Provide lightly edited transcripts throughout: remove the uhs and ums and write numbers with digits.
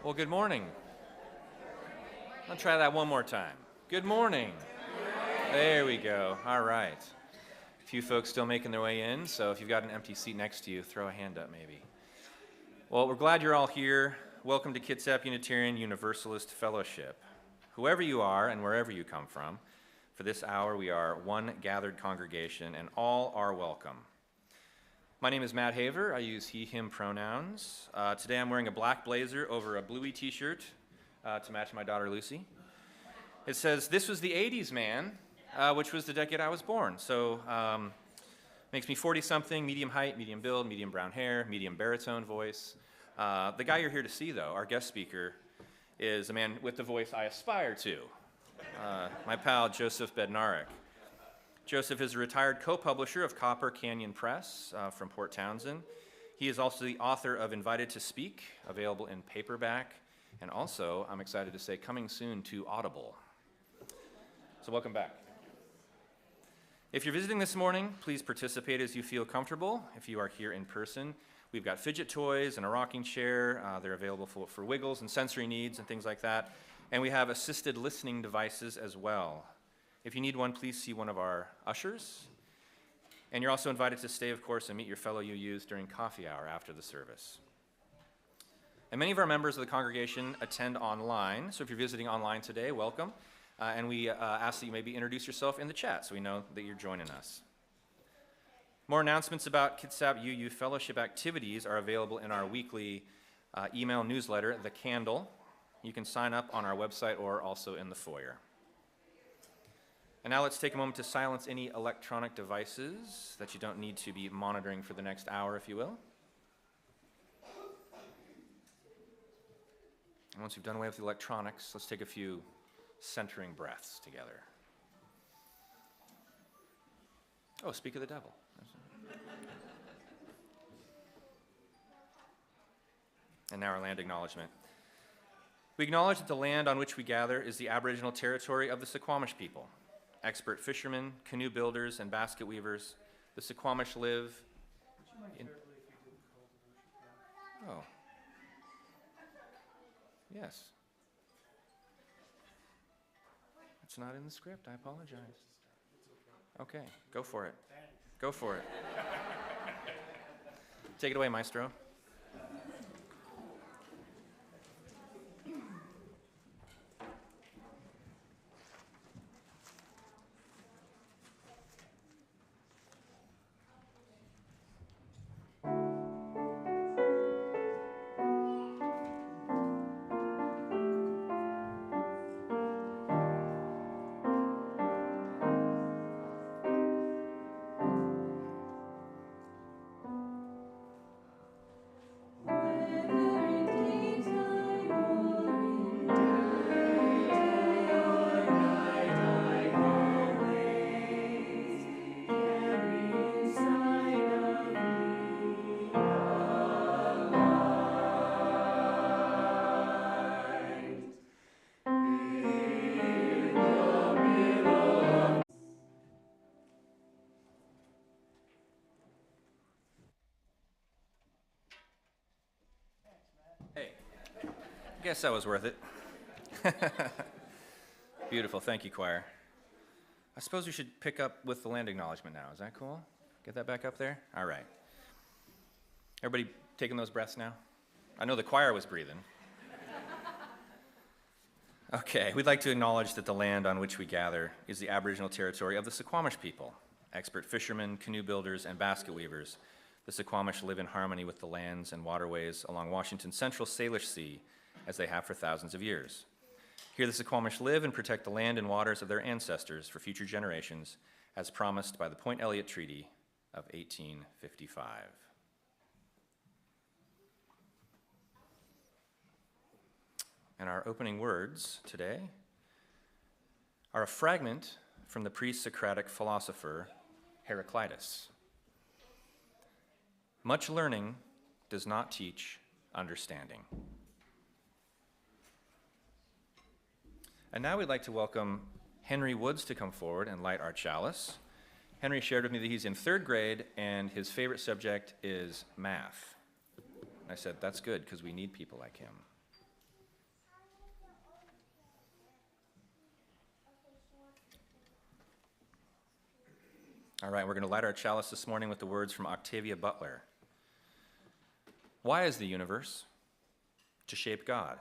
Well, good morning. I'll try that one more time. Good morning. There we go. All right. A few folks still making their way in, so if you've got an empty seat next to you, throw a hand up maybe. Well, we're glad you're all here. Welcome to Kitsap Unitarian Universalist Fellowship. Whoever you are and wherever you come from, for this hour we are one gathered congregation and all are welcome. My name is Matt Haver. I use he, him pronouns. Today I'm wearing a black blazer over a bluey t-shirt to match my daughter Lucy. It says, "This was the 80s, man," which was the decade I was born. So makes me 40-something, medium height, medium build, medium brown hair, medium baritone voice. The guy you're here to see, though, our guest speaker, is a man with the voice I aspire to, my pal Joseph Bednarik. Joseph is a retired co-publisher of Copper Canyon Press from Port Townsend. He is also the author of Invited to Speak, available in paperback, and also, I'm excited to say, coming soon to Audible. So welcome back. If you're visiting this morning, please participate as you feel comfortable. If you are here in person, we've got fidget toys and a rocking chair. They're available for wiggles and sensory needs and things like that. And we have assisted listening devices as well. If you need one, please see one of our ushers. And you're also invited to stay, of course, and meet your fellow UUs during coffee hour after the service. And many of our members of the congregation attend online, so if you're visiting online today, welcome. And we ask that you maybe introduce yourself in the chat so we know that you're joining us. More announcements about Kitsap UU Fellowship activities are available in our weekly email newsletter, The Candle. You can sign up on our website or also in the foyer. And now let's take a moment to silence any electronic devices that you don't need to be monitoring for the next hour, if you will. And once you've done away with the electronics, let's take a few centering breaths together. Oh, speak of the devil. And now our land acknowledgement. We acknowledge that the land on which we gather is the Aboriginal territory of the Suquamish people. Expert fishermen, canoe builders, and basket weavers, the Suquamish live in... Oh. Yes. It's not in the script. I apologize. Okay, go for it. Go for it. Take it away, Maestro. I guess that was worth it. Beautiful, thank you, choir. I suppose we should pick up with the land acknowledgement now. Is that cool? Get that back up there? All right. Everybody taking those breaths now? I know the choir was breathing. Okay, we'd like to acknowledge that the land on which we gather is the Aboriginal territory of the Suquamish people. Expert fishermen, canoe builders, and basket weavers. The Suquamish live in harmony with the lands and waterways along Washington's central Salish Sea, as they have for thousands of years. Here the Suquamish live and protect the land and waters of their ancestors for future generations, as promised by the Point Elliott Treaty of 1855. And our opening words today are a fragment from the pre-Socratic philosopher Heraclitus. Much learning does not teach understanding. And now we'd like to welcome Henry Woods to come forward and light our chalice. Henry shared with me that he's in 3rd grade and his favorite subject is math. I said, that's good because we need people like him. All right, we're going to light our chalice this morning with the words from Octavia Butler. Why is the universe? To shape God.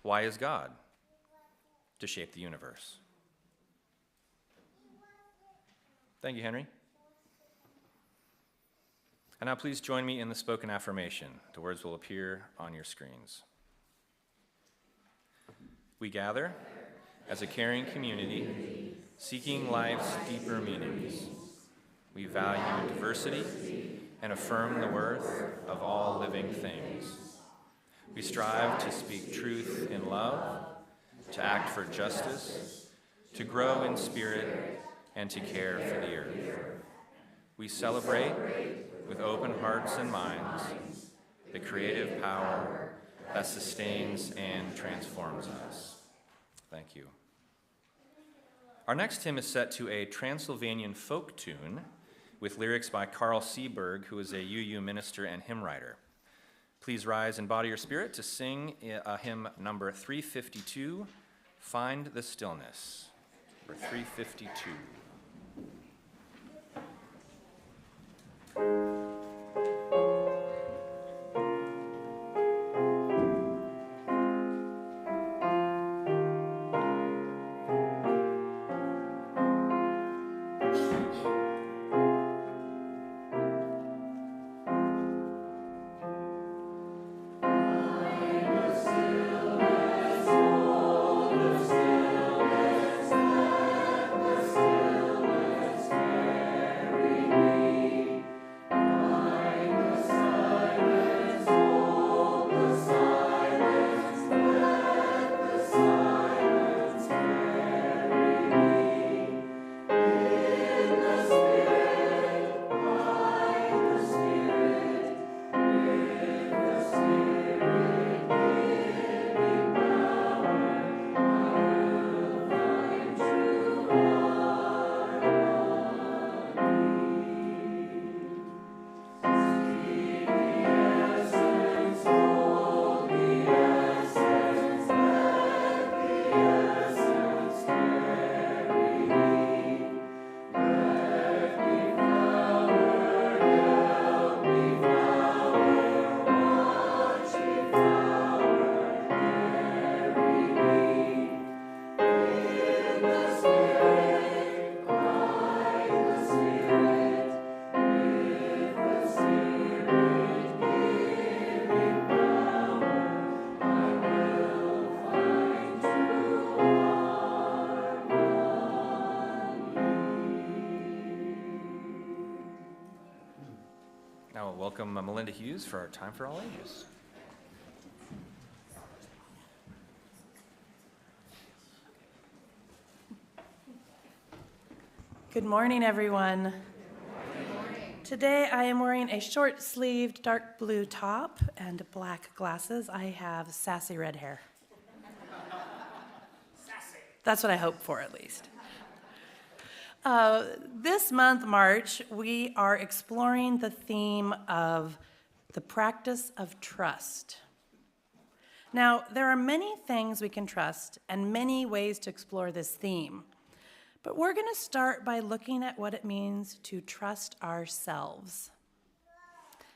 Why is God? To shape the universe. Thank you, Henry. And now please join me in the spoken affirmation. The words will appear on your screens. We gather as a caring community, seeking life's deeper meanings. We value diversity and affirm the worth of all living things. We strive to speak truth in love, to act for justice, to grow in spirit, and to care for the earth. We celebrate with open hearts and minds the creative power that sustains and transforms us. Thank you. Our next hymn is set to a Transylvanian folk tune with lyrics by Carl Seaberg, who is a UU minister and hymn writer. Please rise in body or spirit to sing hymn number 352, Find the Stillness, or 352. Now we'll welcome Melinda Hughes for our Time for All Ages. Good morning, everyone. Good morning. Today I am wearing a short-sleeved dark blue top and black glasses. I have sassy red hair. Sassy. That's what I hope for, at least. This month, March, we are exploring the theme of the practice of trust. Now, there are many things we can trust and many ways to explore this theme, but we're going to start by looking at what it means to trust ourselves.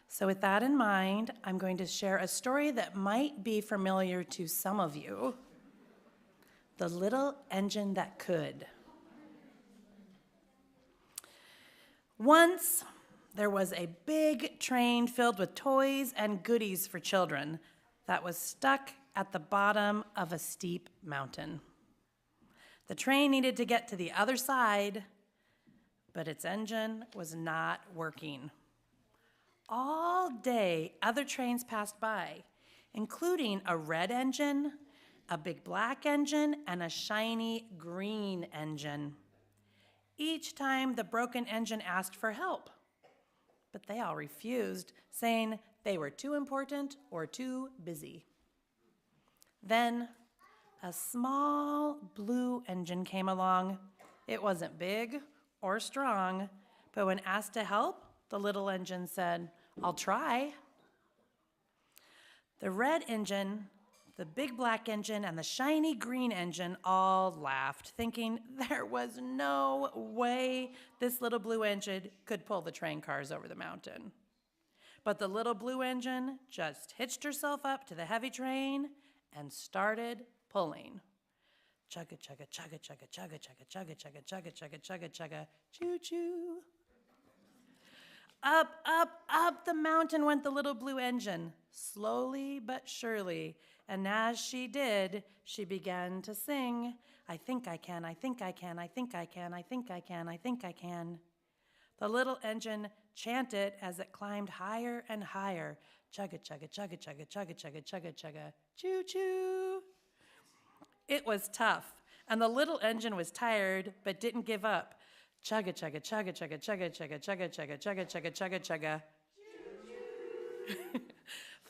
So with that in mind, I'm going to share a story that might be familiar to some of you, The Little Engine That Could. Once, there was a big train filled with toys and goodies for children that was stuck at the bottom of a steep mountain. The train needed to get to the other side, but its engine was not working. All day, other trains passed by, including a red engine, a big black engine, and a shiny green engine. Each time, the broken engine asked for help, but they all refused, saying they were too important or too busy. Then, a small blue engine came along. It wasn't big or strong, but when asked to help, the little engine said, "I'll try." The red engine The big black engine and the shiny green engine all laughed, thinking there was no way this little blue engine could pull the train cars over the mountain. But the little blue engine just hitched herself up to the heavy train and started pulling. Chugga, chugga, chugga, chugga, chugga, chugga, chugga, chugga, chugga, chugga, chugga, chugga, choo-choo. Up, up, up the mountain went the little blue engine, slowly but surely. And as she did, she began to sing, I think I can, I think I can, I think I can, I think I can, I think I can. The little engine chanted as it climbed higher and higher. Chugga, chugga, chugga, chugga, chugga, chugga, chugga, chugga, choo-choo. It was tough, and the little engine was tired, but didn't give up. Chugga, chugga, chugga, chugga, chugga, chugga, chugga, chugga, chugga, chugga, chugga, chugga.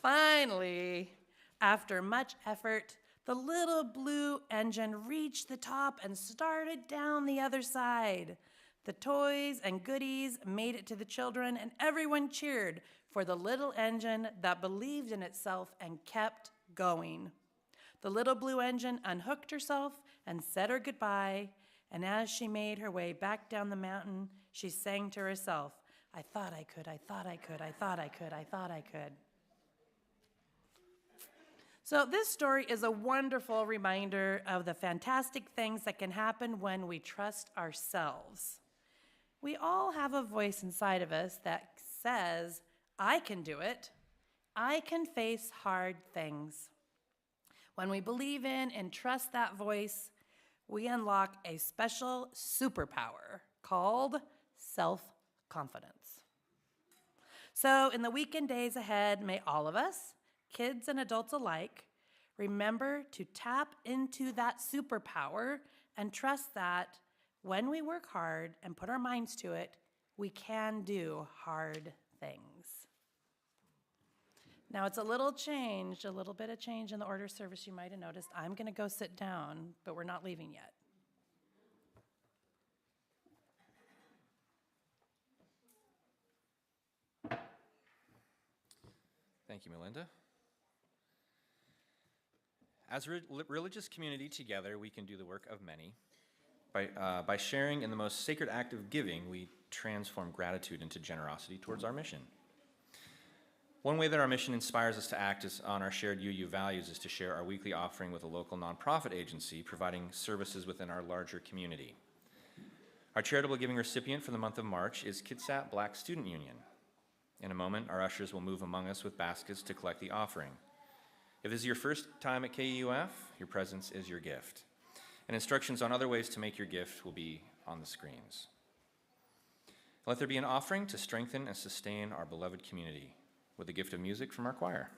Finally, after much effort, the little blue engine reached the top and started down the other side. The toys and goodies made it to the children, and everyone cheered for the little engine that believed in itself and kept going. The little blue engine unhooked herself and said her goodbye, and as she made her way back down the mountain, she sang to herself, I thought I could, I thought I could, I thought I could, I thought I could. So this story is a wonderful reminder of the fantastic things that can happen when we trust ourselves. We all have a voice inside of us that says, I can do it. I can face hard things. When we believe in and trust that voice, we unlock a special superpower called self-confidence. So in the week and days ahead, may all of us, kids and adults alike, remember to tap into that superpower and trust that when we work hard and put our minds to it, we can do hard things. Now it's a little bit of change in the order of service you might have noticed. I'm going to go sit down, but we're not leaving yet. Thank you, Melinda. As a religious community together, we can do the work of many. By sharing in the most sacred act of giving, we transform gratitude into generosity towards our mission. One way that our mission inspires us to act on our shared UU values is to share our weekly offering with a local nonprofit agency providing services within our larger community. Our charitable giving recipient for the month of March is Kitsap Black Student Union. In a moment, our ushers will move among us with baskets to collect the offering. If this is your first time at KUUF, your presence is your gift. And instructions on other ways to make your gift will be on the screens. Let there be an offering to strengthen and sustain our beloved community with a gift of music from our choir.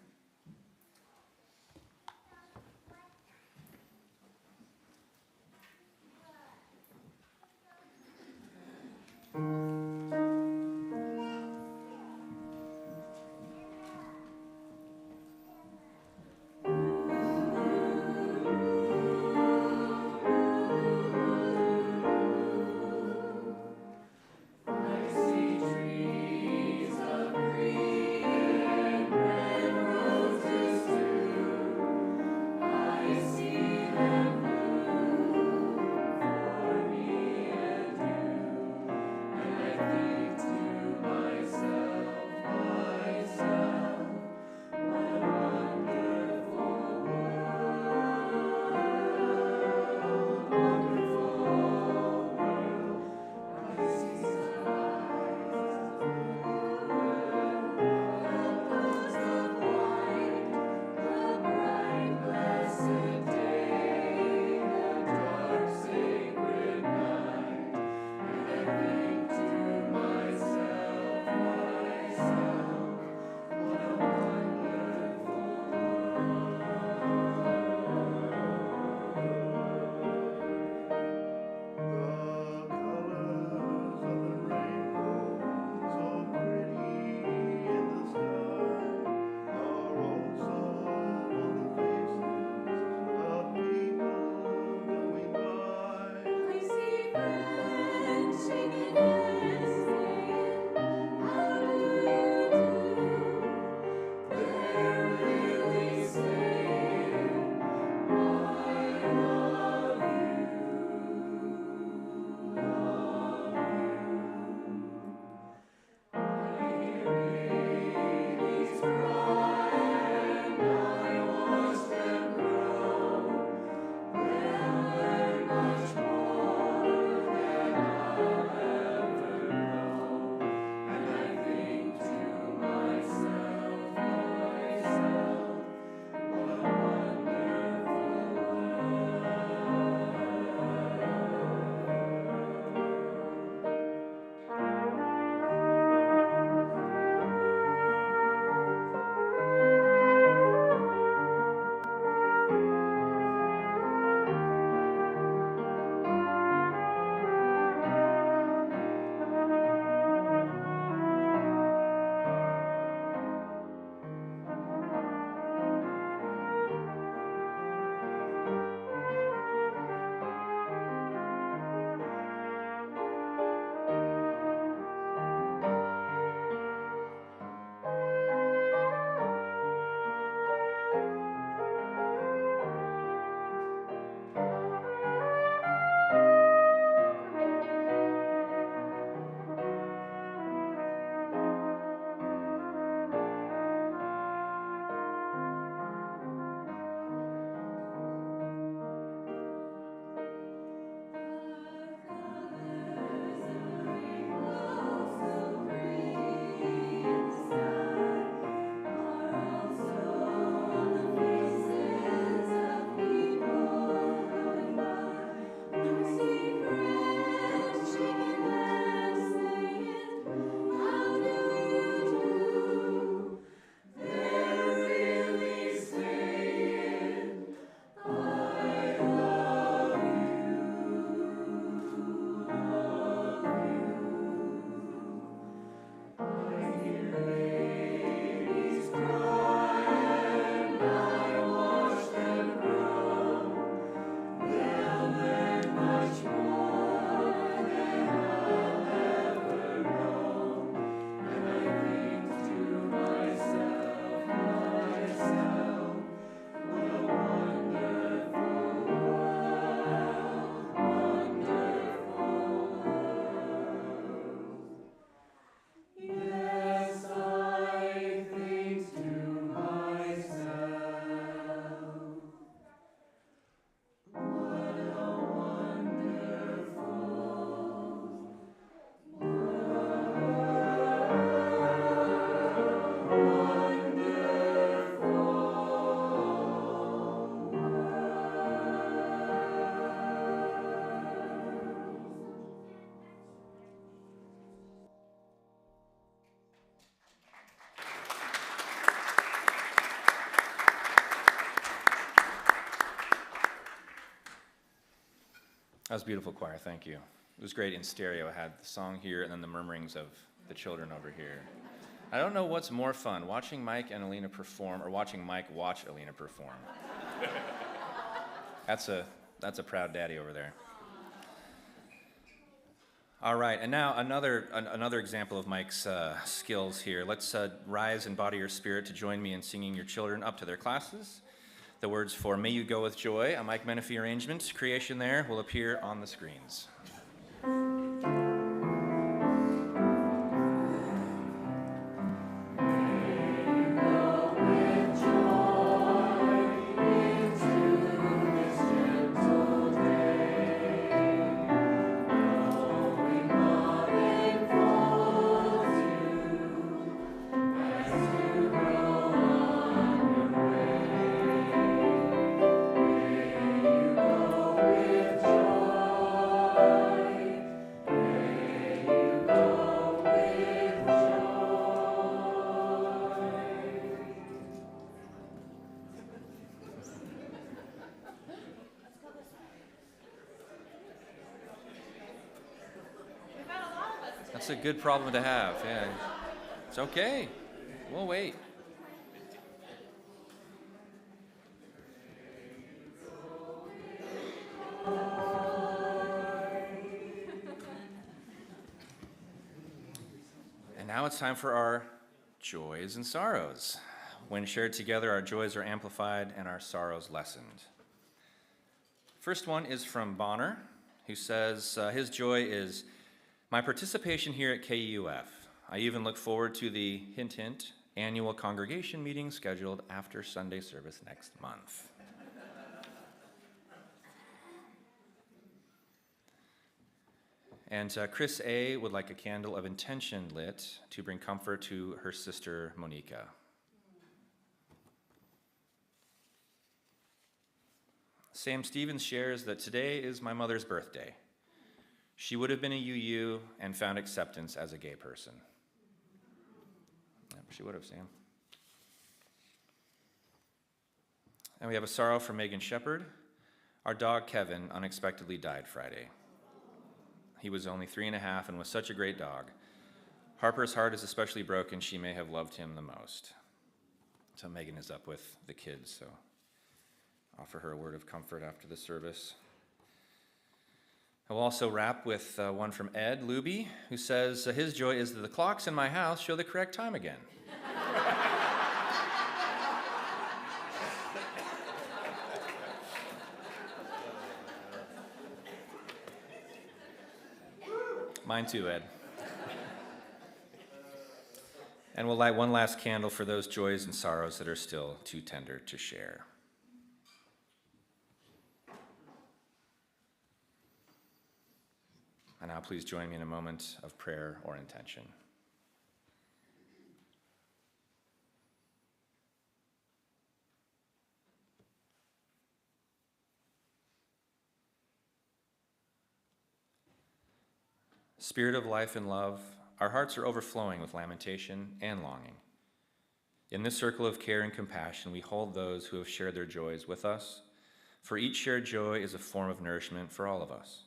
That was beautiful, choir. Thank you. It was great in stereo. I had the song here and then the murmurings of the children over here. I don't know what's more fun, watching Mike and Alina perform or watching Mike watch Alina perform. That's a proud daddy over there. All right, and now another example of Mike's skills here. Let's rise and body your spirit to join me in singing your children up to their classes. The words for May You Go With Joy, a Mike Menifee arrangement, creation there, will appear on the screens. That's a good problem to have, yeah. It's okay. We'll wait. And now it's time for our joys and sorrows. When shared together, our joys are amplified and our sorrows lessened. First one is from Bonner, who says his joy is my participation here at KUUF. I even look forward to the, hint, hint, annual congregation meeting scheduled after Sunday service next month. And Chris A. would like a candle of intention lit to bring comfort to her sister, Monica. Sam Stevens shares that today is my mother's birthday. She would have been a UU and found acceptance as a gay person. Yep, she would have, Sam. And we have a sorrow from Megan Shepard. Our dog, Kevin, unexpectedly died Friday. He was only 3.5 and was such a great dog. Harper's heart is especially broken. She may have loved him the most. So Megan is up with the kids, so offer her a word of comfort after the service. I'll also wrap with one from Ed Luby, who says his joy is that the clocks in my house show the correct time again. Mine too, Ed. And we'll light one last candle for those joys and sorrows that are still too tender to share. And now please join me in a moment of prayer or intention. Spirit of life and love, our hearts are overflowing with lamentation and longing. In this circle of care and compassion, we hold those who have shared their joys with us, for each shared joy is a form of nourishment for all of us.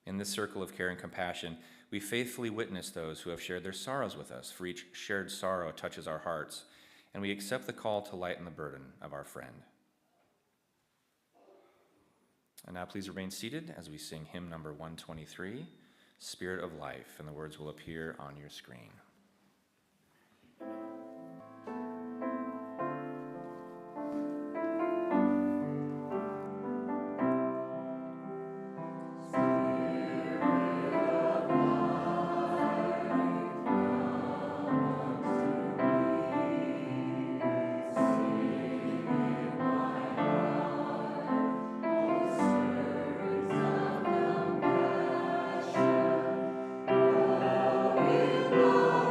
In this circle of care and compassion, we faithfully witness those who have shared their sorrows with us, for each shared sorrow touches our hearts, and we accept the call to lighten the burden of our friend. And now please remain seated as we sing hymn number 123, Spirit of Life, and the words will appear on your screen. Lord.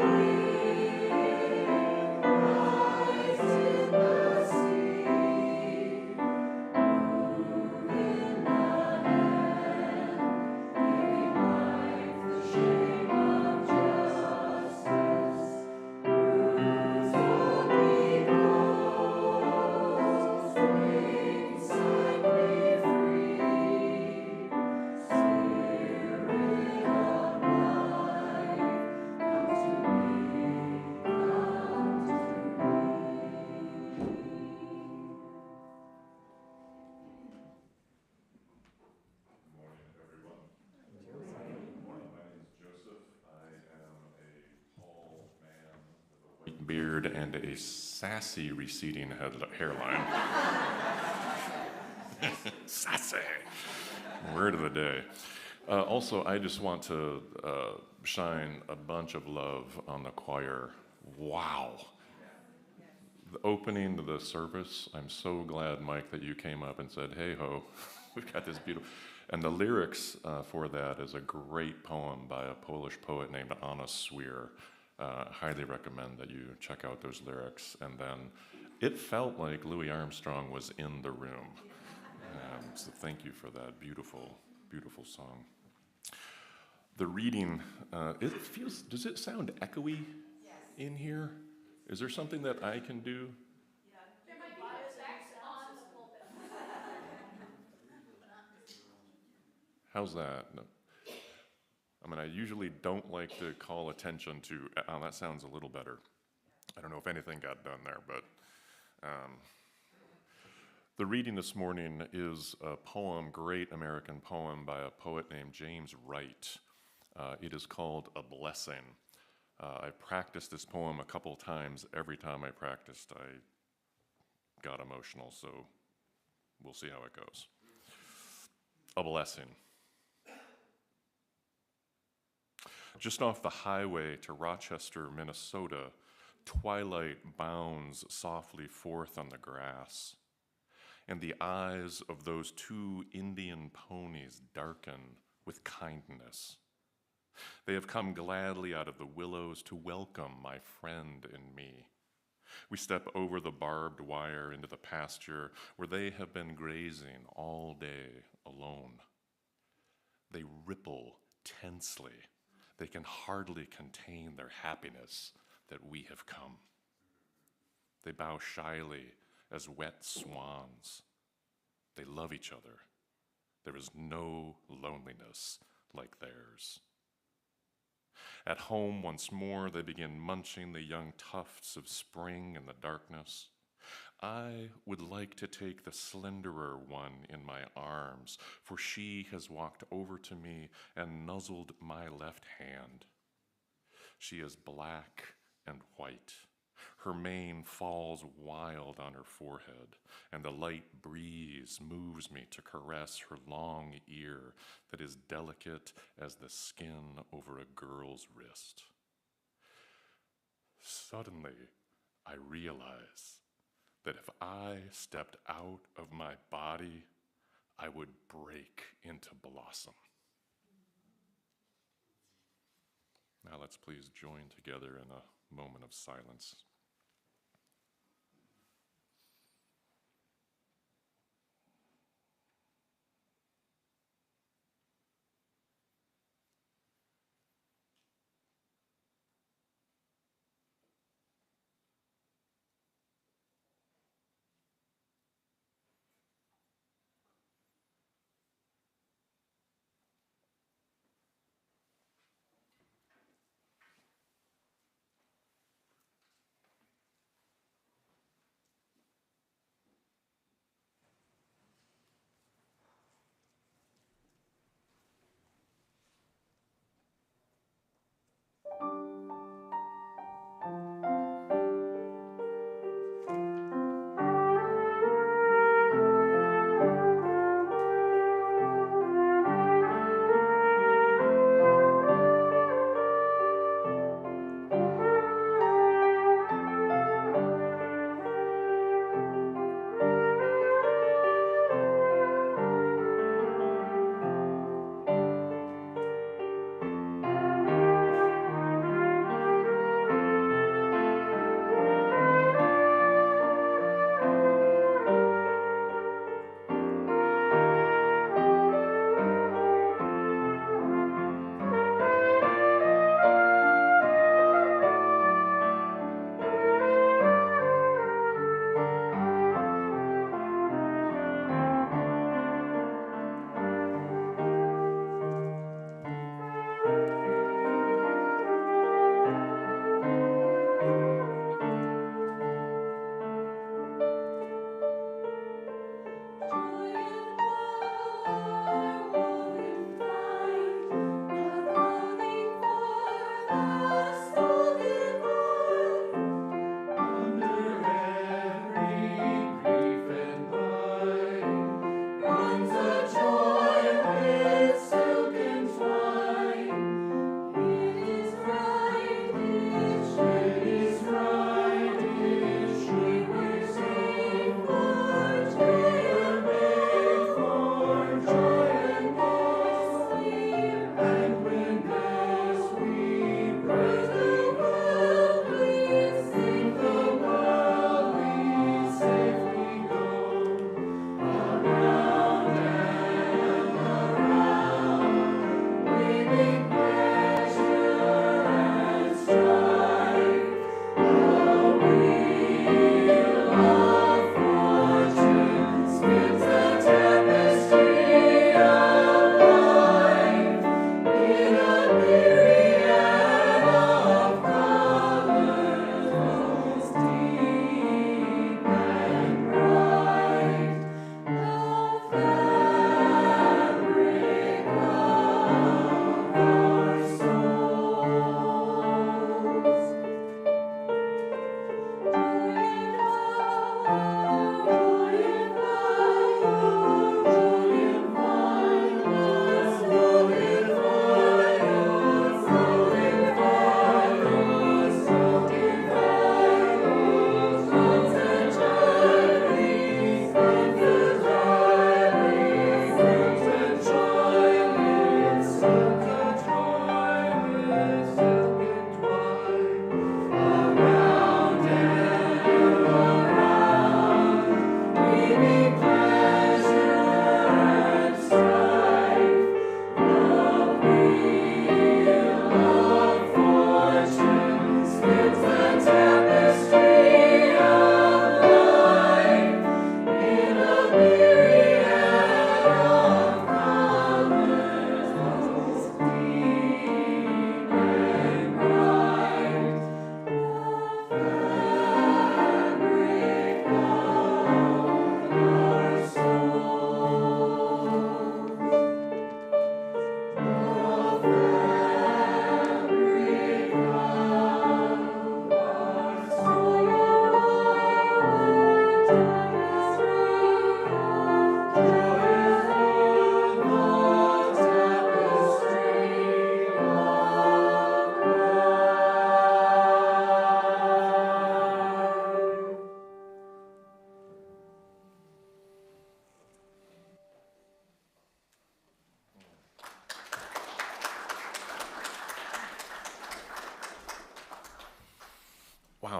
beard and a sassy receding hairline. Sassy. Word of the day. Also, I just want to shine a bunch of love on the choir. Wow. The opening to the service, I'm so glad, Mike, that you came up and said, hey ho, we've got this beautiful. And the lyrics for that is a great poem by a Polish poet named Anna Swear. Highly recommend that you check out those lyrics. And then it felt like Louis Armstrong was in the room. So thank you for that beautiful, beautiful song. The reading, does it sound echoey in here? Is there something that I can do? There might be a sax on the pulpit. How's that? No. I mean, I usually don't like to call attention to, that sounds a little better. I don't know if anything got done there, but the reading this morning is a poem, great American poem by a poet named James Wright. It is called A Blessing. I practiced this poem a couple times. Every time I practiced, I got emotional, so we'll see how it goes. A Blessing. Just off the highway to Rochester, Minnesota, twilight bounds softly forth on the grass, and the eyes of those two Indian ponies darken with kindness. They have come gladly out of the willows to welcome my friend and me. We step over the barbed wire into the pasture where they have been grazing all day alone. They ripple tensely. They can hardly contain their happiness that we have come. They bow shyly as wet swans. They love each other. There is no loneliness like theirs. At home once more, they begin munching the young tufts of spring in the darkness. I would like to take the slenderer one in my arms, for she has walked over to me and nuzzled my left hand. She is black and white. Her mane falls wild on her forehead, and the light breeze moves me to caress her long ear that is delicate as the skin over a girl's wrist. Suddenly, I realize that if I stepped out of my body, I would break into blossom. Now let's please join together in a moment of silence.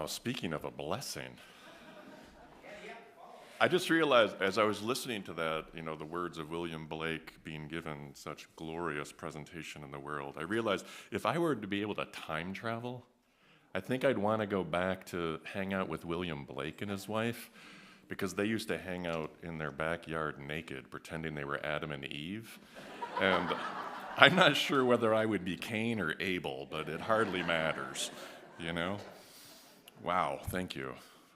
Wow, speaking of a blessing. I just realized as I was listening to that, the words of William Blake being given such glorious presentation in the world, I realized if I were to be able to time travel, I think I'd want to go back to hang out with William Blake and his wife, because they used to hang out in their backyard naked, pretending they were Adam and Eve. And I'm not sure whether I would be Cain or Abel, but it hardly matters, Wow, thank you.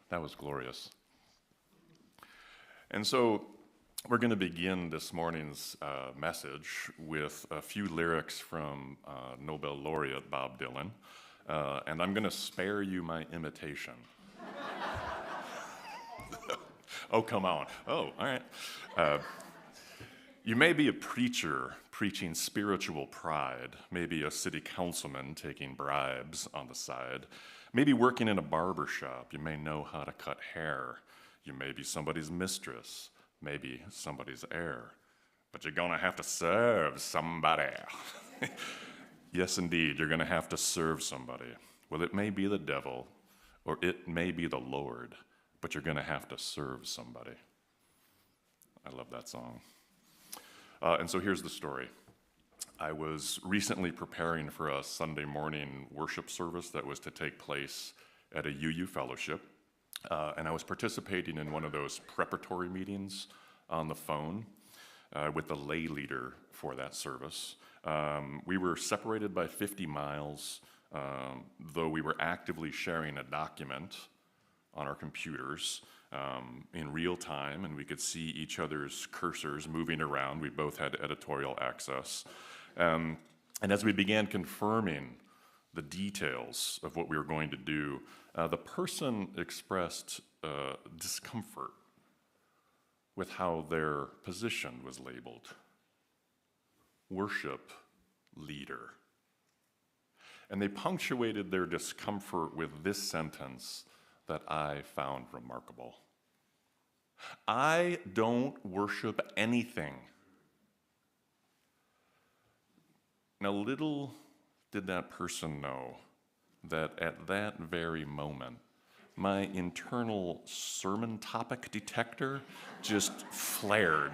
That was glorious. And so we're going to begin this morning's message with a few lyrics from Nobel laureate Bob Dylan, and I'm going to spare you my imitation. Oh, come on. Oh, all right. You may be a preacher preaching spiritual pride, maybe a city councilman taking bribes on the side, maybe working in a barber shop. You may know how to cut hair. You may be somebody's mistress, maybe somebody's heir, but you're going to have to serve somebody. Yes, indeed, you're going to have to serve somebody. Well, it may be the devil, or it may be the Lord, but you're going to have to serve somebody. I love that song. And so here's the story. I was recently preparing for a Sunday morning worship service that was to take place at a UU fellowship. And I was participating in one of those preparatory meetings on the phone with the lay leader for that service. We were separated by 50 miles, though we were actively sharing a document on our computers in real time, and we could see each other's cursors moving around. We both had editorial access. And as we began confirming the details of what we were going to do, the person expressed discomfort with how their position was labeled. Worship leader. And they punctuated their discomfort with this sentence that I found remarkable. I don't worship anything. Now, little did that person know that at that very moment, my internal sermon topic detector just flared.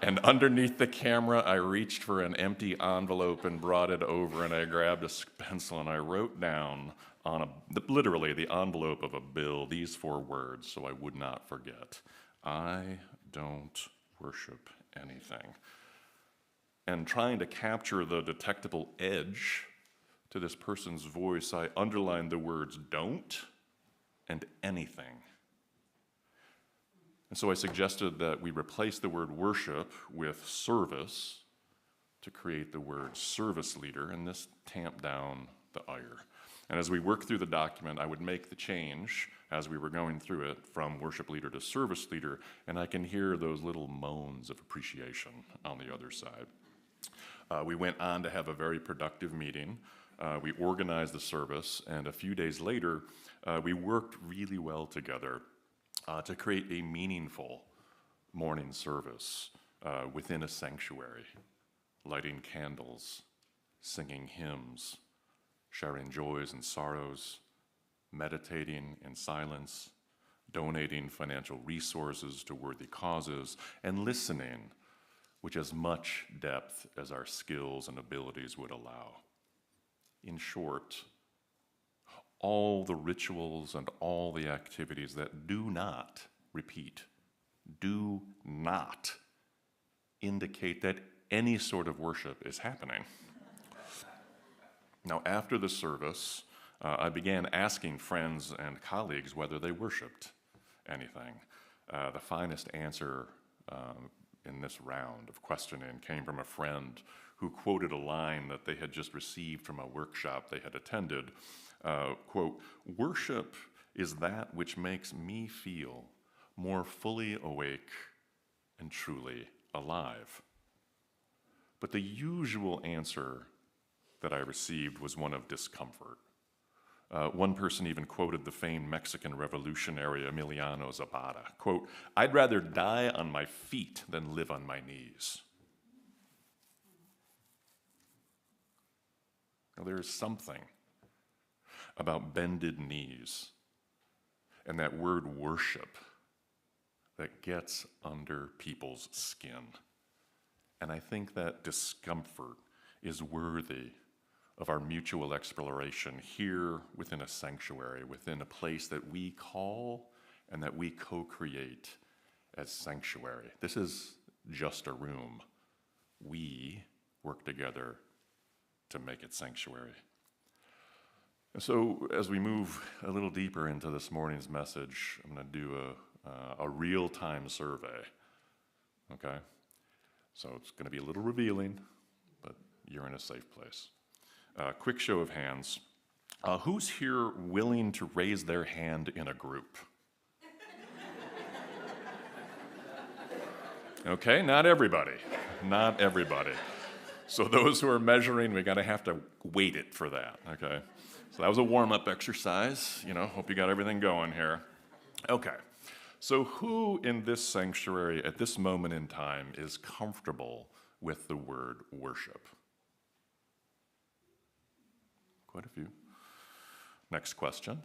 And underneath the camera, I reached for an empty envelope and brought it over, and I grabbed a pencil and I wrote down on literally the envelope of a bill these 4 words so I would not forget. I don't worship anything. And trying to capture the detectable edge to this person's voice, I underlined the words don't and anything. And so I suggested that we replace the word worship with service to create the word service leader, and this tamped down the ire. And as we worked through the document, I would make the change as we were going through it from worship leader to service leader, and I can hear those little moans of appreciation on the other side. We went on to have a very productive meeting. We organized the service, and a few days later, we worked really well together to create a meaningful morning service within a sanctuary, lighting candles, singing hymns, sharing joys and sorrows, meditating in silence, donating financial resources to worthy causes, and listening with as much depth as our skills and abilities would allow. In short, all the rituals and all the activities that do not, repeat, do not indicate that any sort of worship is happening. Now, after the service, I began asking friends and colleagues whether they worshiped anything. The finest answer in this round of questioning came from a friend who quoted a line that they had just received from a workshop they had attended. Quote, "Worship is that which makes me feel more fully awake and truly alive." But the usual answer that I received was one of discomfort. One person even quoted the famed Mexican revolutionary Emiliano Zapata. Quote, "I'd rather die on my feet than live on my knees." Now, there is something about bended knees and that word worship that gets under people's skin. And I think that discomfort is worthy of our mutual exploration here within a sanctuary, within a place that we call and that we co-create as sanctuary. This is just a room. We work together to make it sanctuary. And so as we move a little deeper into this morning's message, I'm going to do a real-time survey, okay? So it's going to be a little revealing, but you're in a safe place. Quick show of hands. Who's here willing to raise their hand in a group? Okay, not everybody. Not everybody. So those who are measuring, we gotta have to weight it for that, okay? So that was a warm-up exercise, hope you got everything going here. Okay, so who in this sanctuary at this moment in time is comfortable with the word worship? Quite a few. Next question.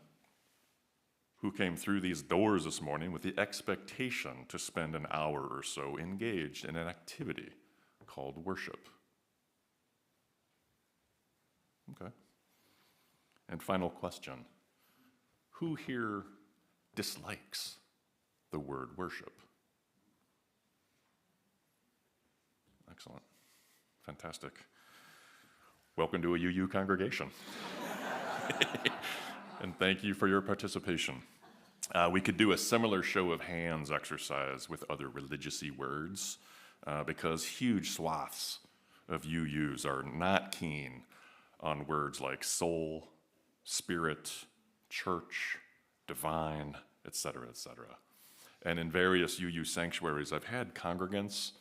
Who came through these doors this morning with the expectation to spend an hour or so engaged in an activity called worship? Okay. And final question. Who here dislikes the word worship? Excellent. Fantastic. Welcome to a UU congregation. And thank you for your participation. We could do a similar show of hands exercise with other religious-y words because huge swaths of UUs are not keen on words like soul, spirit, church, divine, etc., etc. And in various UU sanctuaries, I've had congregants,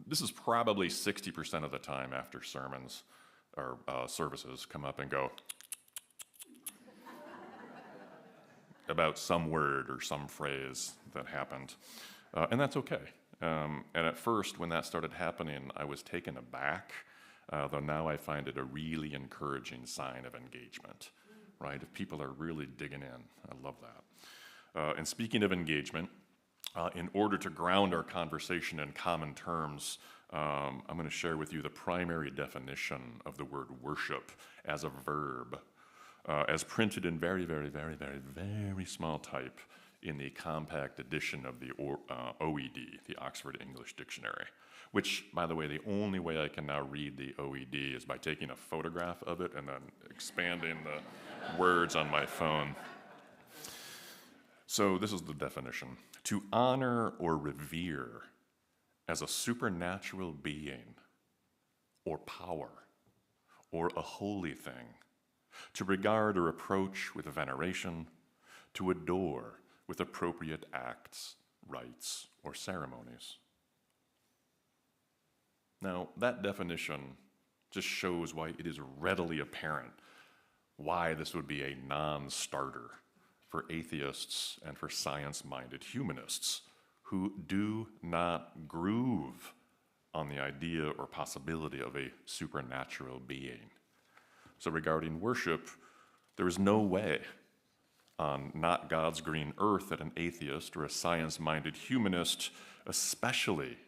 this is probably 60% of the time after sermons or services, come up and go about some word or some phrase that happened. And that's okay. And at first, when that started happening, I was taken aback, though now I find it a really encouraging sign of engagement, right? If people are really digging in, I love that. And speaking of engagement, in order to ground our conversation in common terms, I'm going to share with you the primary definition of the word worship as a verb, as printed in very, very, very, very, very small type in the compact edition of the OED, the Oxford English Dictionary, which, by the way, the only way I can now read the OED is by taking a photograph of it and then expanding the words on my phone. So this is the definition. To honor or revere as a supernatural being or power or a holy thing, to regard or approach with veneration, to adore with appropriate acts, rites, or ceremonies. Now, that definition just shows why it is readily apparent why this would be a non-starter for atheists and for science-minded humanists who do not groove on the idea or possibility of a supernatural being. So regarding worship, there is no way on not God's green earth that an atheist or a science-minded humanist, especially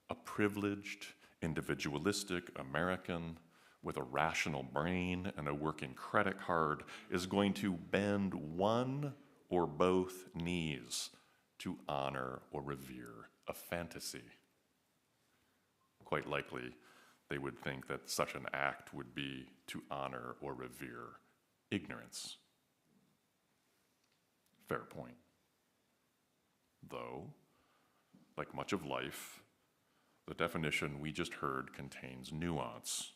a privileged, individualistic American with a rational brain and a working credit card, is going to bend one or both knees to honor or revere a fantasy. Quite likely, they would think that such an act would be to honor or revere ignorance. Fair point. Though, like much of life, the definition we just heard contains nuance,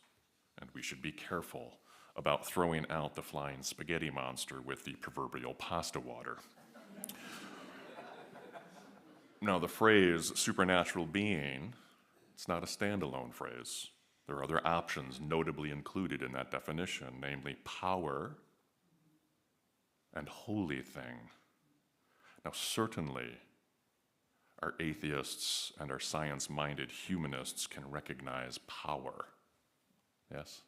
and we should be careful about throwing out the flying spaghetti monster with the proverbial pasta water. Now, the phrase supernatural being, it's not a standalone phrase. There are other options notably included in that definition, namely power and holy thing. Now, certainly, our atheists and our science-minded humanists can recognize power. Yes?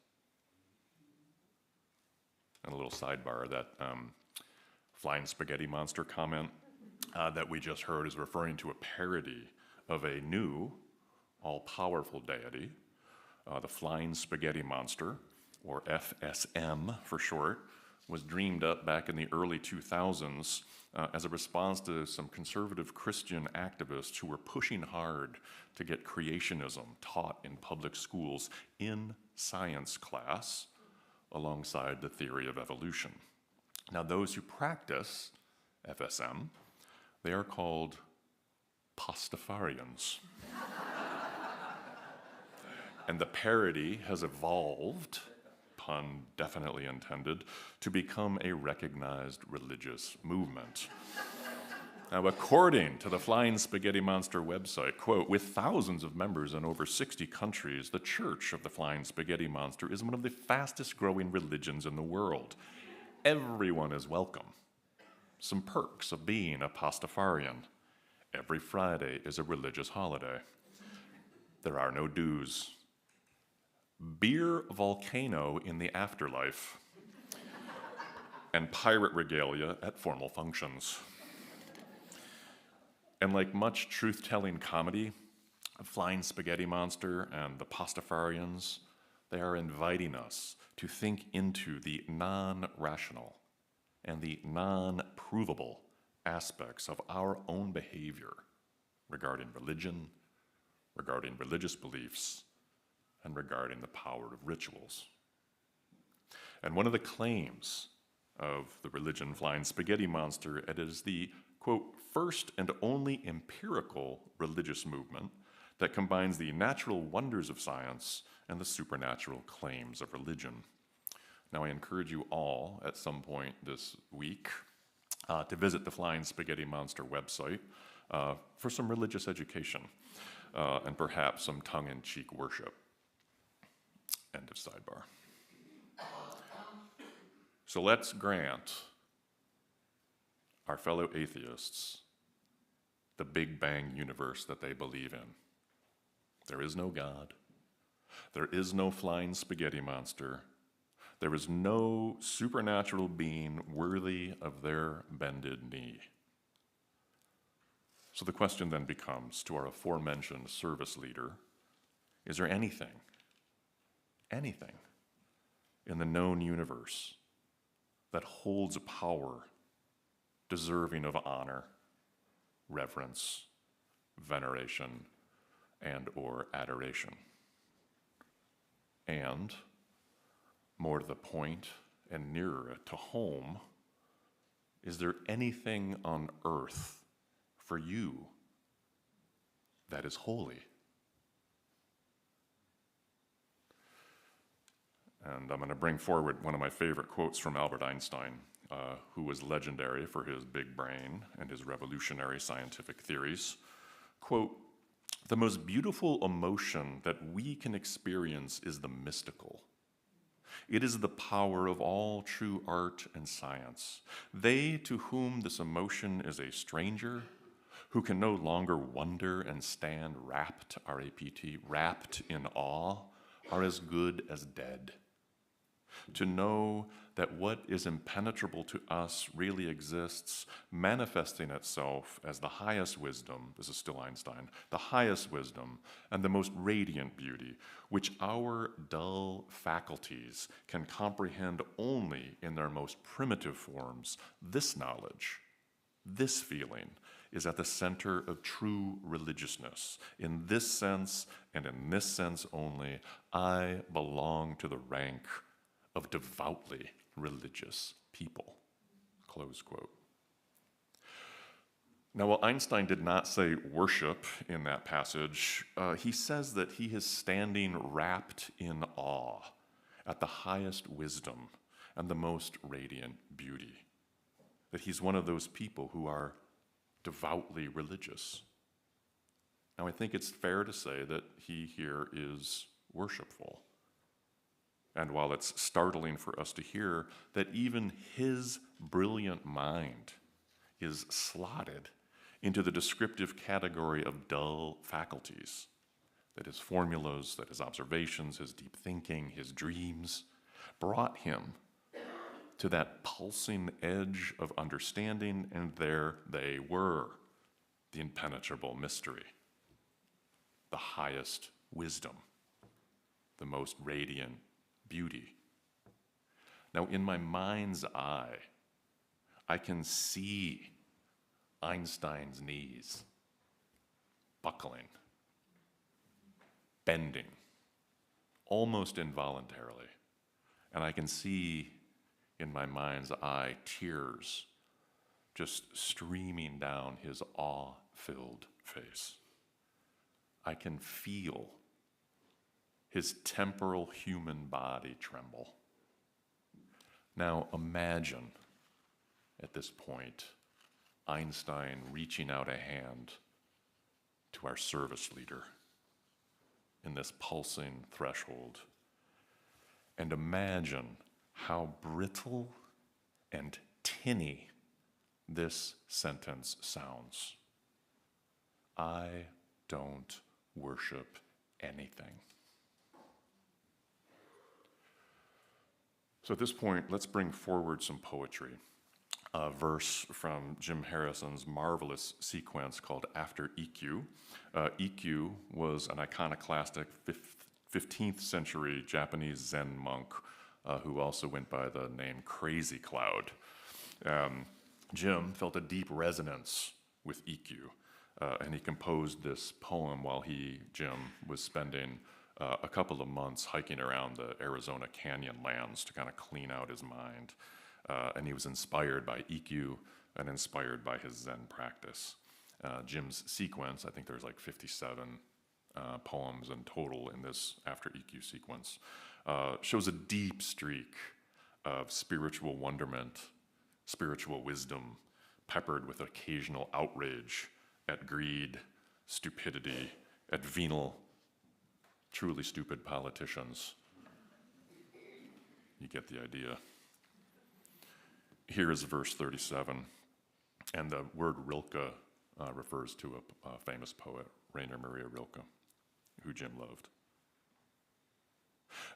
And a little sidebar, that flying spaghetti monster comment that we just heard is referring to a parody of a new, all-powerful deity, the flying spaghetti monster, or FSM for short, was dreamed up back in the early 2000s as a response to some conservative Christian activists who were pushing hard to get creationism taught in public schools in science class alongside the theory of evolution. Now, those who practice FSM, they are called Pastafarians. And the parody has evolved, pun definitely intended, to become a recognized religious movement. Now, according to the Flying Spaghetti Monster website, quote, with thousands of members in over 60 countries, the Church of the Flying Spaghetti Monster is one of the fastest growing religions in the world. Everyone is welcome. Some perks of being a Pastafarian. Every Friday is a religious holiday. There are no dues. Beer volcano in the afterlife. And pirate regalia at formal functions. And like much truth-telling comedy, Flying Spaghetti Monster and the Pastafarians, they are inviting us to think into the non-rational and the non-provable aspects of our own behavior regarding religion, regarding religious beliefs, and regarding the power of rituals. And one of the claims of the religion Flying Spaghetti Monster, it is the, quote, first and only empirical religious movement that combines the natural wonders of science and the supernatural claims of religion. Now, I encourage you all at some point this week to visit the Flying Spaghetti Monster website for some religious education and perhaps some tongue-in-cheek worship. End of sidebar. So let's grant our fellow atheists the Big Bang universe that they believe in. There is no God. There is no flying spaghetti monster. There is no supernatural being worthy of their bended knee. So the question then becomes to our aforementioned service leader, is there anything in the known universe that holds a power deserving of honor, reverence, veneration, and or adoration? And, more to the point and nearer to home, is there anything on earth for you that is holy? And I'm going to bring forward one of my favorite quotes from Albert Einstein, who was legendary for his big brain and his revolutionary scientific theories. Quote, "The most beautiful emotion that we can experience is the mystical. It is the power of all true art and science. They to whom this emotion is a stranger, who can no longer wonder and stand rapt, R-A-P-T, rapt in awe, are as good as dead. To know that what is impenetrable to us really exists, manifesting itself as the highest wisdom," this is still Einstein, "the highest wisdom and the most radiant beauty, which our dull faculties can comprehend only in their most primitive forms, this knowledge, this feeling, is at the center of true religiousness. In this sense, and in this sense only, I belong to the rank of devoutly religious people." Close quote. Now, while Einstein did not say worship in that passage, he says that he is standing wrapped in awe at the highest wisdom and the most radiant beauty. That he's one of those people who are devoutly religious. Now, I think it's fair to say that he here is worshipful. And while it's startling for us to hear that even his brilliant mind is slotted into the descriptive category of dull faculties, that his formulas, that his observations, his deep thinking, his dreams brought him to that pulsing edge of understanding, and there they were, the impenetrable mystery, the highest wisdom, the most radiant beauty. Now, in my mind's eye, I can see Einstein's knees buckling, bending, almost involuntarily. And I can see in my mind's eye tears just streaming down his awe-filled face. I can feel his temporal human body tremble. Now imagine, at this point, Einstein reaching out a hand to our service leader in this pulsing threshold. And imagine how brittle and tinny this sentence sounds. I don't worship anything. So at this point, let's bring forward some poetry. A verse from Jim Harrison's marvelous sequence called After EQ. EQ was an iconoclastic 15th century Japanese Zen monk who also went by the name Crazy Cloud. Jim felt a deep resonance with EQ, and he composed this poem while Jim, was spending a couple of months hiking around the Arizona canyon lands to kind of clean out his mind. And he was inspired by EQ and inspired by his Zen practice. Jim's sequence, I think there's like 57 poems in total in this After EQ sequence, shows a deep streak of spiritual wonderment, spiritual wisdom, peppered with occasional outrage at greed, stupidity, at venal, truly stupid politicians. You get the idea. Here is verse 37, and the word Rilke refers to a famous poet, Rainer Maria Rilke, who Jim loved.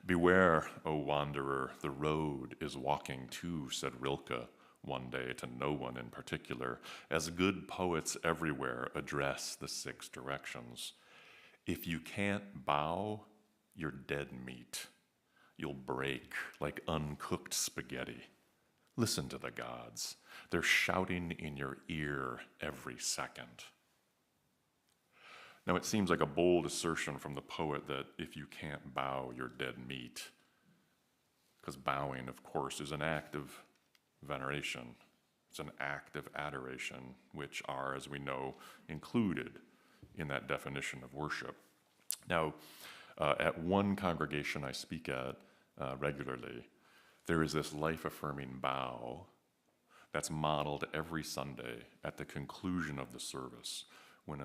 "Beware, O wanderer, the road is walking too," said Rilke one day to no one in particular, as good poets everywhere address the 6 directions. If you can't bow, you're dead meat. You'll break like uncooked spaghetti. Listen to the gods. They're shouting in your ear every second. Now, it seems like a bold assertion from the poet that if you can't bow, you're dead meat. Because bowing, of course, is an act of veneration. It's an act of adoration, which are, as we know, included in that definition of worship. Now, at one congregation I speak at regularly, there is this life-affirming bow that's modeled every Sunday at the conclusion of the service, when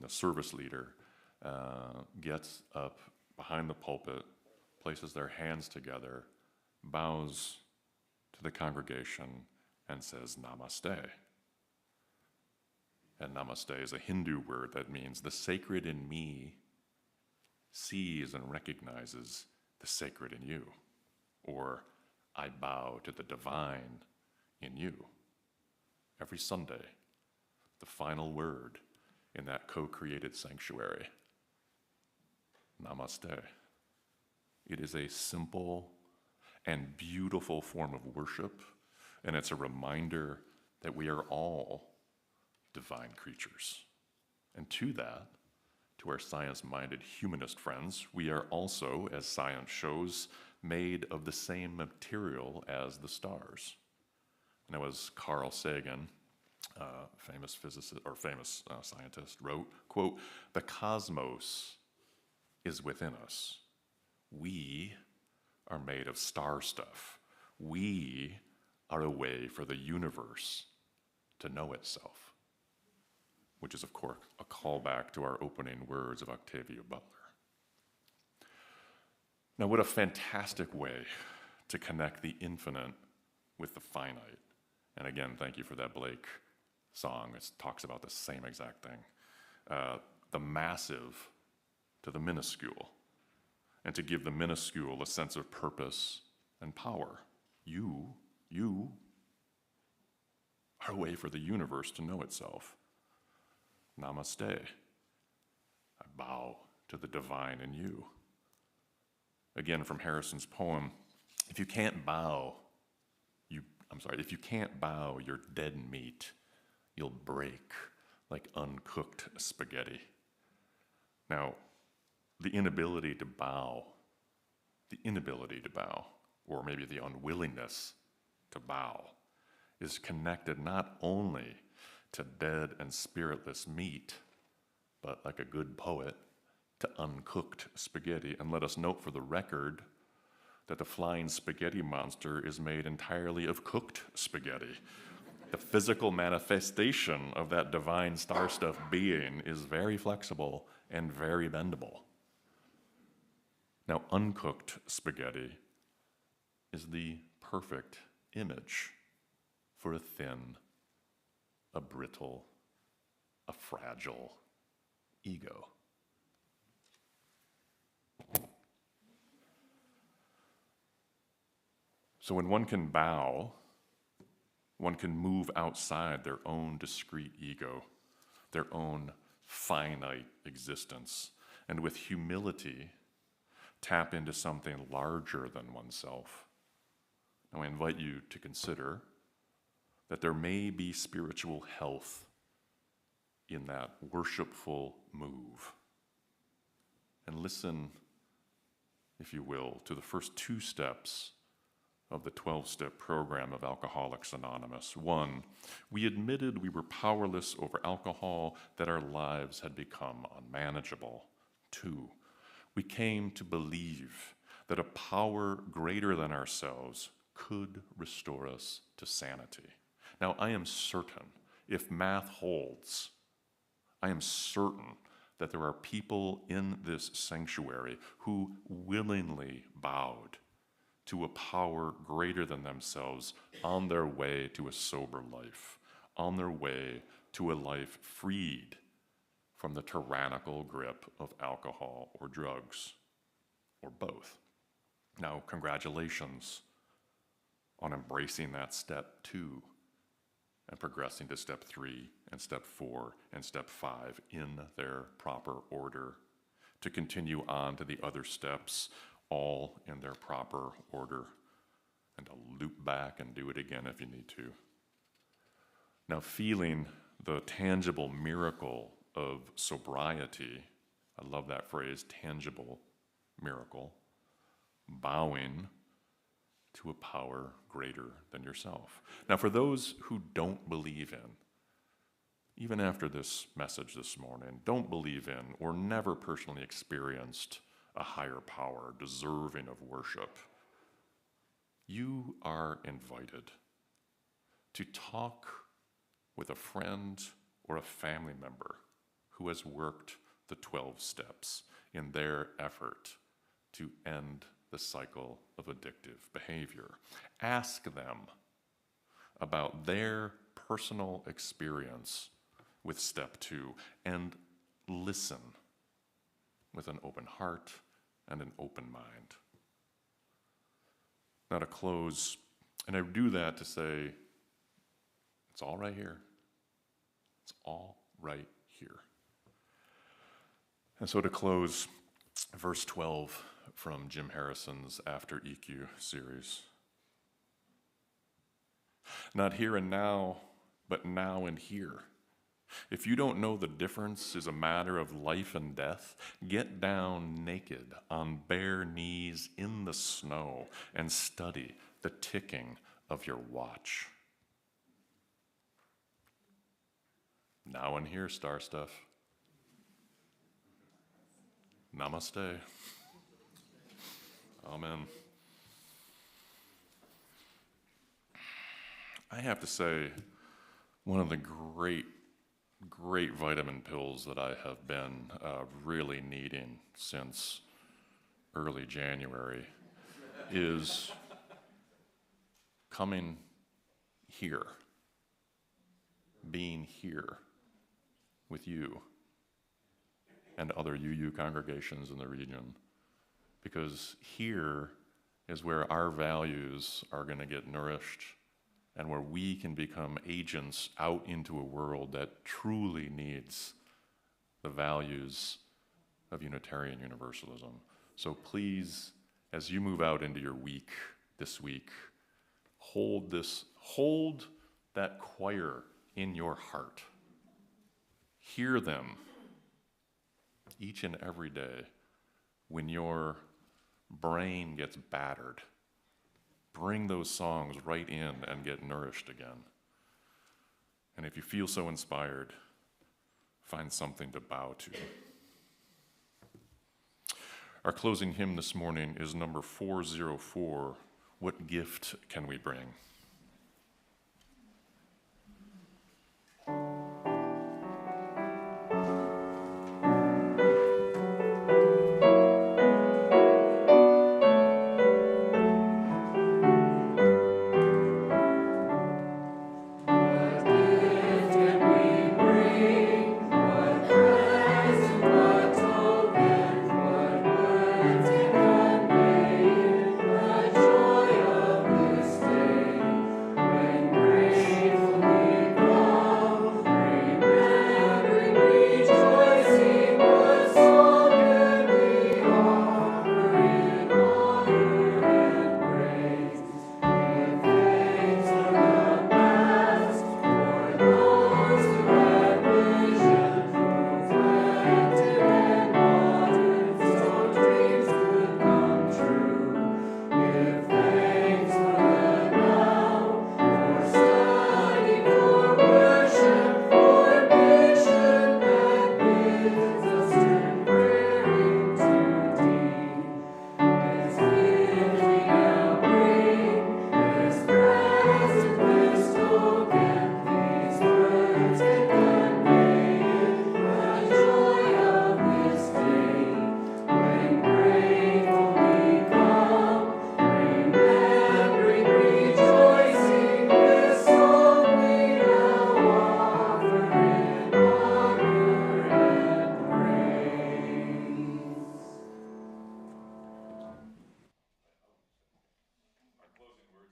the service leader gets up behind the pulpit, places their hands together, bows to the congregation, and says namaste. And namaste is a Hindu word that means the sacred in me sees and recognizes the sacred in you, or I bow to the divine in you. Every Sunday, the final word in that co-created sanctuary, namaste. It is a simple and beautiful form of worship, and it's a reminder that we are all divine creatures. And to that, to our science-minded humanist friends, we are also, as science shows, made of the same material as the stars. And it was Carl Sagan, famous physicist or famous scientist, wrote, quote, "The cosmos is within us. We are made of star stuff. We are a way for the universe to know itself," which is, of course, a callback to our opening words of Octavia Butler. Now, what a fantastic way to connect the infinite with the finite. And again, thank you for that Blake song. It talks about the same exact thing. The massive to the minuscule, and to give the minuscule a sense of purpose and power. You You are a way for the universe to know itself. Namaste. I bow to the divine in you. Again, from Harrison's poem, if you can't bow, if you can't bow your dead meat, you'll break like uncooked spaghetti. Now, the inability to bow, or maybe the unwillingness to bow, is connected not only to dead and spiritless meat, but like a good poet, to uncooked spaghetti. And let us note for the record that the flying spaghetti monster is made entirely of cooked spaghetti. The physical manifestation of that divine star-stuffed being is very flexible and very bendable. Now, uncooked spaghetti is the perfect image for a thin, a brittle, a fragile ego. So when one can bow, one can move outside their own discrete ego, their own finite existence, and with humility, tap into something larger than oneself. Now, I invite you to consider that there may be spiritual health in that worshipful move. And listen, if you will, to the first 2 steps of the 12-step program of Alcoholics Anonymous. 1, we admitted we were powerless over alcohol, that our lives had become unmanageable. 2, we came to believe that a power greater than ourselves could restore us to sanity. Now, I am certain, if math holds, I am certain that there are people in this sanctuary who willingly bowed to a power greater than themselves on their way to a sober life, on their way to a life freed from the tyrannical grip of alcohol or drugs, or both. Now, congratulations on embracing that step 2 and progressing to step 3 and step 4 and step 5 in their proper order, to continue on to the other steps, all in their proper order, and to loop back and do it again if you need to. Now, feeling the tangible miracle of sobriety, I love that phrase, tangible miracle, bowing to a power greater than yourself. Now, for those who don't believe in, even after this message this morning, don't believe in or never personally experienced a higher power deserving of worship, you are invited to talk with a friend or a family member who has worked the 12 steps in their effort to end the cycle of addictive behavior. Ask them about their personal experience with step 2 and listen with an open heart and an open mind. Now, to close, and I do that to say, it's all right here. It's all right here. And so to close, verse 12 from Jim Harrison's After EQ series. Not here and now, but now and here. If you don't know the difference is a matter of life and death, get down naked on bare knees in the snow and study the ticking of your watch. Now and here, star stuff. Namaste. Amen. I have to say, one of the great vitamin pills that I have been really needing since early January is coming here, being here with you and other UU congregations in the region, because here is where our values are going to get nourished and where we can become agents out into a world that truly needs the values of Unitarian Universalism. So please, as you move out into your week this week, hold that choir in your heart. Hear them each and every day when your brain gets battered. Bring those songs right in and get nourished again. And if you feel so inspired, find something to bow to. Our closing hymn this morning is number 404, What Gift Can We Bring?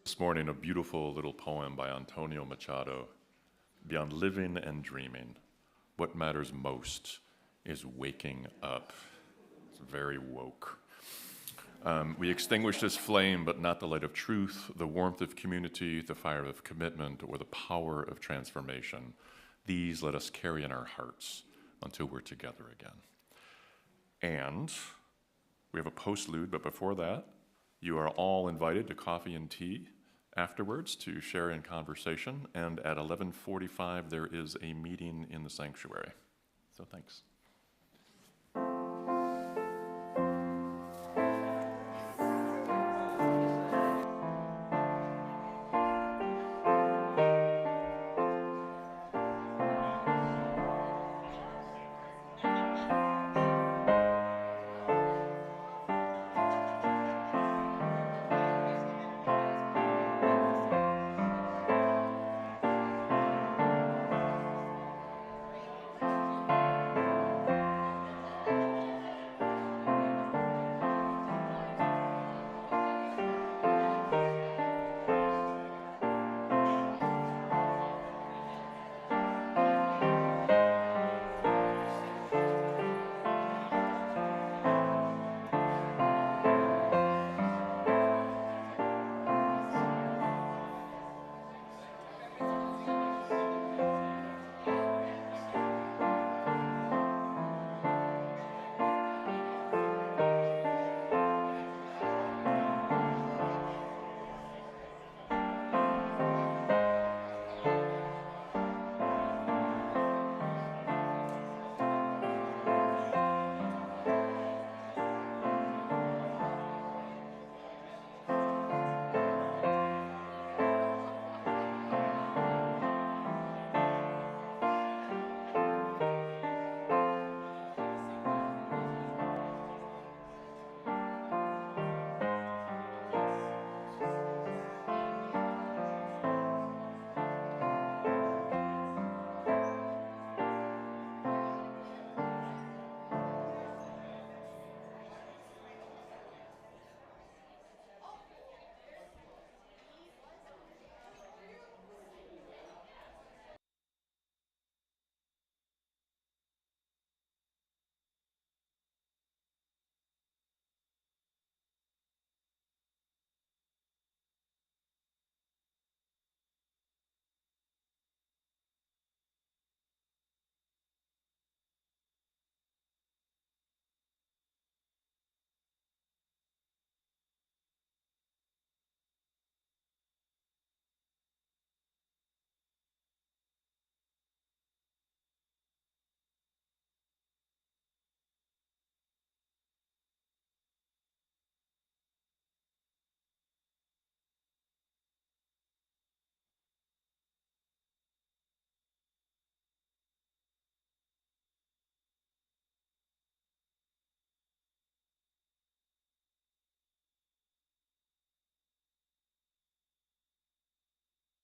This morning, a beautiful little poem by Antonio Machado. Beyond living and dreaming, what matters most is waking up. It's very woke. We extinguish this flame, but not the light of truth, the warmth of community, the fire of commitment, or the power of transformation. These let us carry in our hearts until we're together again. And we have a postlude, but before that, you are all invited to coffee and tea afterwards to share in conversation, and at 11:45 there is a meeting in the sanctuary. So thanks.